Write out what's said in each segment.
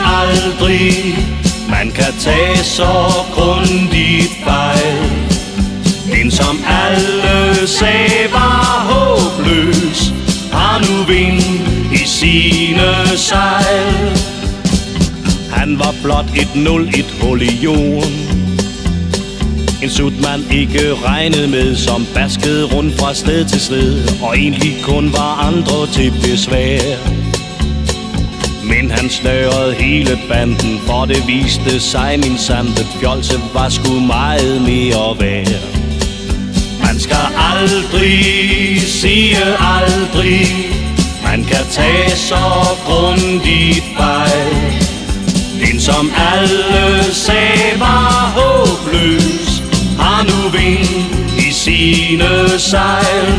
aldrig, man kan tage så grundigt fejl. En som alle sagde var håbløs, har nu vind i sine sejl. Han var blot et nul, et hul i jorden, en sut man ikke regnede med, som baskede rundt fra sted til sted, og egentlig kun var andre til besvær. Men han snørede hele banden, for det viste sig min sandet fjolse var sgu meget mere værd. Man skal aldrig sige aldrig, man kan tage så grundigt fejl. Den som alle sagde var håbløs, har nu vind i sine sejl.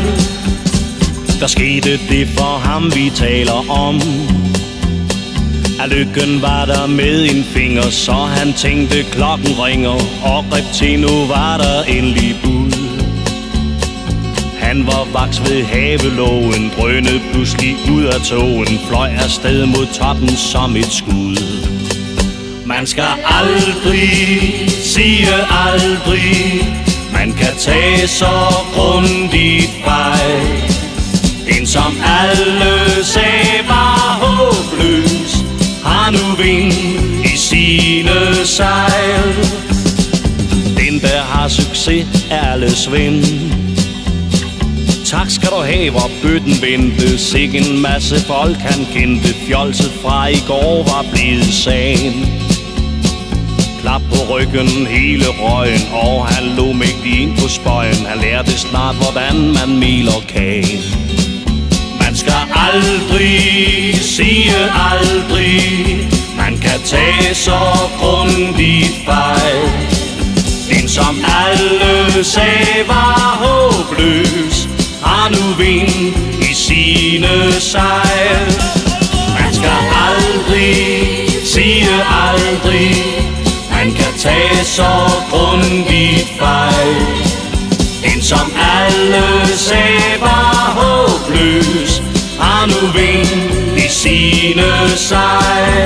Der skete det for ham vi taler om, at lykken var der med en finger, så han tænkte klokken ringer, og greb til, nu var der endelig bud. Han var vaks ved havelågen, drønede pludselig ud af togen, fløj afsted mod toppen som et skud. Man skal aldrig sige aldrig, man kan tage så grundigt fejl. En som alle sagde var håbløs, har nu vind i sine sejl. Den der har succes er alles ven. Tak skal du have, hvor bøtten vendte, sikke en masse folk han kendte. Fjolset fra i går var blevet sagen. Klap på ryggen hele røgen, og han lå mægtig ind på spøjen. Han lærte snart, hvordan man meler kagen. Man skal aldrig sige aldrig, man kan tage så grundigt fejl. Den som alle sagde var håbløs, har nu vind i sine sejl. Man skal aldrig sige aldrig, man kan tage så grundigt fejl. En som alle sagde var håbløs, har nu vind i sine sejl.